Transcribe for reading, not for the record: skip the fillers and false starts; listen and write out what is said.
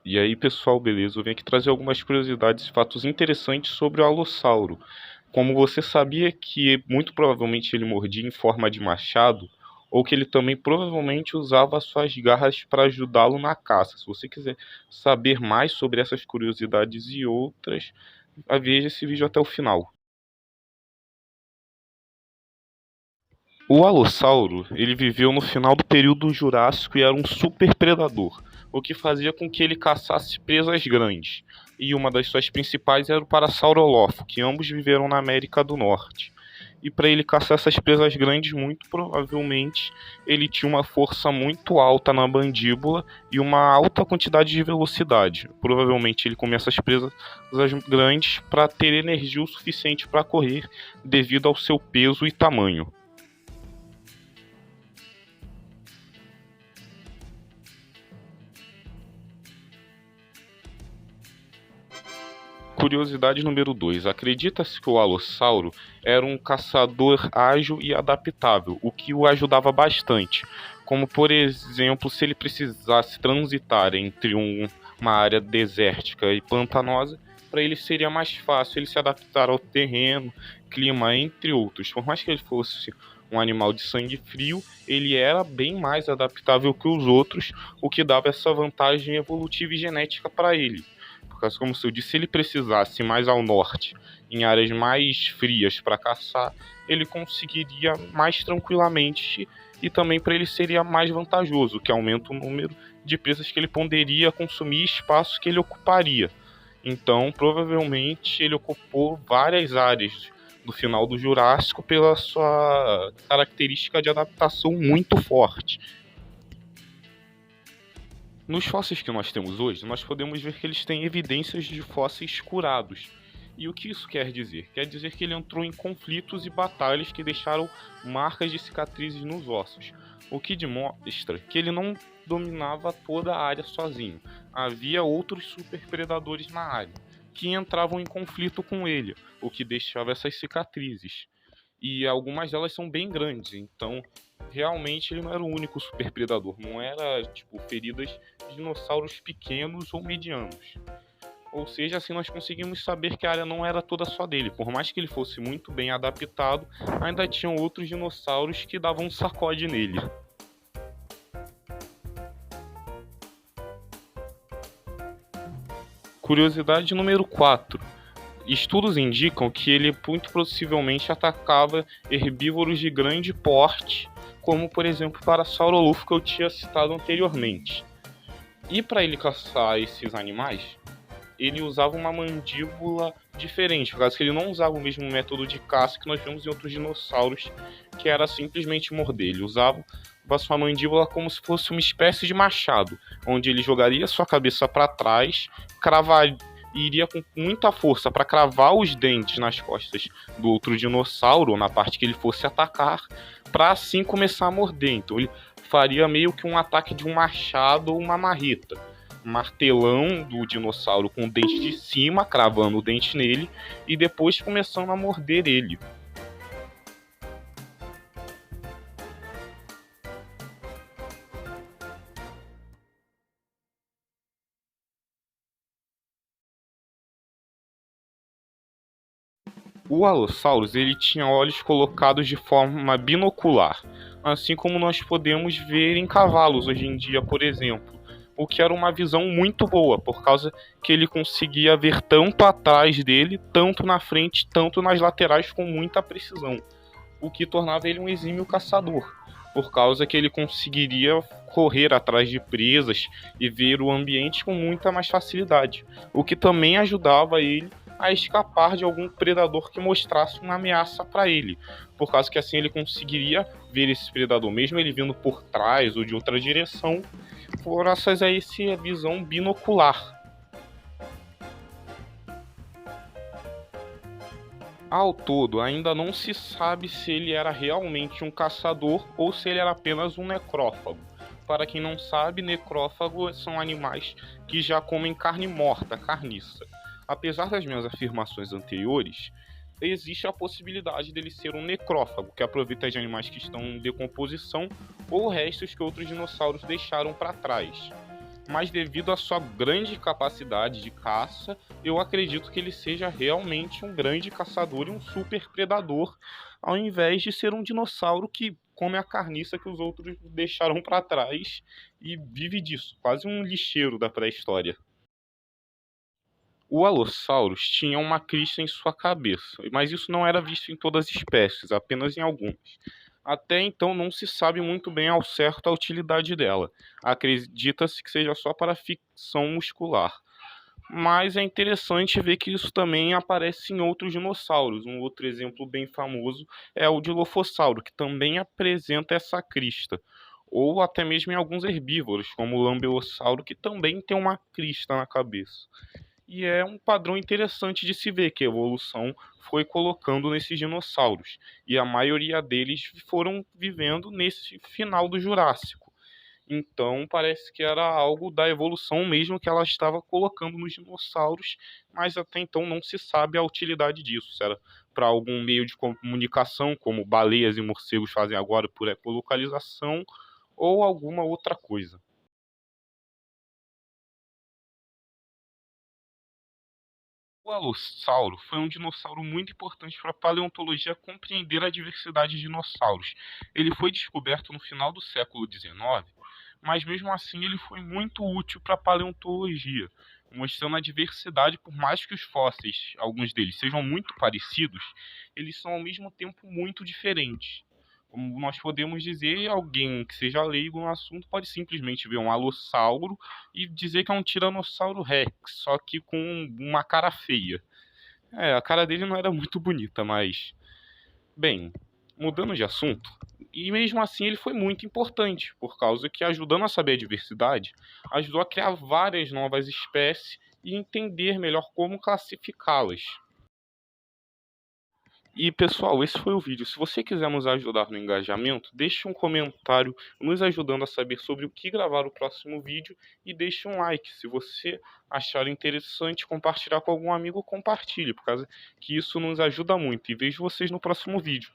E aí, pessoal, beleza? Eu vim aqui trazer algumas curiosidades e fatos interessantes sobre o alossauro. Como você sabia que muito provavelmente ele mordia em forma de machado, ou que ele também provavelmente usava suas garras para ajudá-lo na caça. Se você quiser saber mais sobre essas curiosidades e outras, veja esse vídeo até o final. O alossauro, ele viveu no final do período Jurássico e era um super predador, o que fazia com que ele caçasse presas grandes. E uma das suas principais era o Parasaurolophus, que ambos viveram na América do Norte. E para ele caçar essas presas grandes, muito provavelmente ele tinha uma força muito alta na mandíbula e uma alta quantidade de velocidade. Provavelmente ele comia essas presas grandes para ter energia o suficiente para correr devido ao seu peso e tamanho. Curiosidade número 2. Acredita-se que o alossauro era um caçador ágil e adaptável, o que o ajudava bastante. Como, por exemplo, se ele precisasse transitar entre uma área desértica e pantanosa, para ele seria mais fácil ele se adaptar ao terreno, clima, entre outros. Por mais que ele fosse um animal de sangue frio, ele era bem mais adaptável que os outros, o que dava essa vantagem evolutiva e genética para ele. Por causa, como se eu disse, se ele precisasse ir mais ao norte, em áreas mais frias para caçar, ele conseguiria mais tranquilamente e também para ele seria mais vantajoso, que aumenta o número de presas que ele poderia consumir e espaço que ele ocuparia. Então, provavelmente, ele ocupou várias áreas do final do Jurássico pela sua característica de adaptação muito forte. Nos fósseis que nós temos hoje, nós podemos ver que eles têm evidências de fósseis curados. E o que isso quer dizer? Quer dizer que ele entrou em conflitos e batalhas que deixaram marcas de cicatrizes nos ossos, o que demonstra que ele não dominava toda a área sozinho. Havia outros superpredadores na área, que entravam em conflito com ele, o que deixava essas cicatrizes. E algumas delas são bem grandes, então realmente ele não era o único super predador, não era tipo feridas de dinossauros pequenos ou medianos. Ou seja, assim nós conseguimos saber que a área não era toda só dele. Por mais que ele fosse muito bem adaptado, ainda tinham outros dinossauros que davam um sacode nele. Curiosidade número 4. Estudos indicam que ele muito possivelmente atacava herbívoros de grande porte, como por exemplo o Parasaurolophus que eu tinha citado anteriormente. E para ele caçar esses animais, ele usava uma mandíbula diferente, por causa que ele não usava o mesmo método de caça que nós vemos em outros dinossauros, que era simplesmente morder. Ele usava a sua mandíbula como se fosse uma espécie de machado, onde ele jogaria sua cabeça para trás, cravaria e iria com muita força para cravar os dentes nas costas do outro dinossauro, na parte que ele fosse atacar, para assim começar a morder. Então ele faria meio que um ataque de um machado ou uma marreta. Martelão do dinossauro com o dente de cima, cravando o dente nele, e depois começando a morder ele. O Allosaurus ele tinha olhos colocados de forma binocular, assim como nós podemos ver em cavalos hoje em dia, por exemplo, o que era uma visão muito boa, por causa que ele conseguia ver tanto atrás dele, tanto na frente, tanto nas laterais com muita precisão, o que tornava ele um exímio caçador, por causa que ele conseguiria correr atrás de presas e ver o ambiente com muita mais facilidade, o que também ajudava ele a escapar de algum predador que mostrasse uma ameaça para ele, por causa que assim ele conseguiria ver esse predador, mesmo ele vindo por trás ou de outra direção, graças a essa visão binocular. Ao todo, ainda não se sabe se ele era realmente um caçador ou se ele era apenas um necrófago. Para quem não sabe, necrófagos são animais que já comem carne morta, carniça. Apesar das minhas afirmações anteriores, existe a possibilidade dele ser um necrófago, que aproveita de animais que estão em decomposição ou restos que outros dinossauros deixaram para trás. mas devido à sua grande capacidade de caça, eu acredito que ele seja realmente um grande caçador e um super predador, ao invés de ser um dinossauro que come a carniça que os outros deixaram para trás e vive disso, quase um lixeiro da pré-história. O Allosaurus tinha uma crista em sua cabeça, mas isso não era visto em todas as espécies, apenas em algumas. Até então não se sabe muito bem ao certo a utilidade dela. Acredita-se que seja só para fixação muscular. Mas é interessante ver que isso também aparece em outros dinossauros. Um outro exemplo bem famoso é o Dilophosauro, que também apresenta essa crista. Ou até mesmo em alguns herbívoros, como o Lambeosauro, que também tem uma crista na cabeça. E é um padrão interessante de se ver que a evolução foi colocando nesses dinossauros. E a maioria deles foram vivendo nesse final do Jurássico. Então parece que era algo da evolução mesmo que ela estava colocando nos dinossauros, mas até então não se sabe a utilidade disso. Se era para algum meio de comunicação, como baleias e morcegos fazem agora por ecolocalização, ou alguma outra coisa. O Allosauro foi um dinossauro muito importante para a paleontologia compreender a diversidade de dinossauros. Ele foi descoberto no final do século XIX, mas mesmo assim ele foi muito útil para a paleontologia, mostrando a diversidade, por mais que os fósseis, alguns deles, sejam muito parecidos, eles são ao mesmo tempo muito diferentes. Como nós podemos dizer, alguém que seja leigo no assunto pode simplesmente ver um alossauro e dizer que é um tiranossauro rex, só que com uma cara feia. É, a cara dele não era muito bonita, mas. Bem, mudando de assunto, e mesmo assim ele foi muito importante, por causa que, ajudando a saber a diversidade, ajudou a criar várias novas espécies e entender melhor como classificá-las. E pessoal, esse foi o vídeo. Se você quiser nos ajudar no engajamento, deixe um comentário nos ajudando a saber sobre o que gravar o próximo vídeo e deixe um like. Se você achar interessante compartilhar com algum amigo, compartilhe, por causa que isso nos ajuda muito. E vejo vocês no próximo vídeo.